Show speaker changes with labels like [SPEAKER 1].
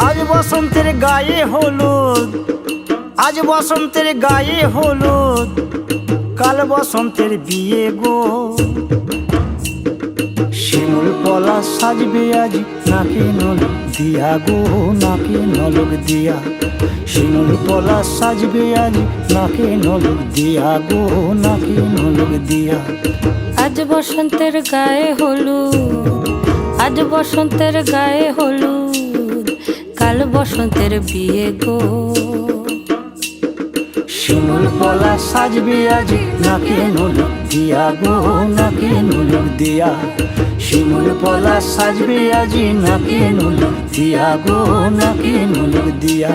[SPEAKER 1] আজ বসন্তের গায়ে হলুদ, আজ বসন্তের গায়ে হলুদ, কাল বসন্তের বিয়ে গো। শিমুল পলা সাজবে আজ নাকে নলক দিয়া গো, নাকে নলক দিয়া। শিমুল পলা সাজবে আজ নাকে নলক দিয়া গো, নাকে নলক দিয়া।
[SPEAKER 2] আজ বসন্তের গায়ে হলুদ, আজ বসন্তের গায়ে হলুদ, কাল বসন্তের বিয়ে গো।
[SPEAKER 1] শিমুল পলা সাজবে আজ নাকে নলক দিয়া গো, নাকে নলক দিয়া। শিমুল পলা সাজবে আজ নাকে নলক দিয়া গো, নাকে নলক দিয়া।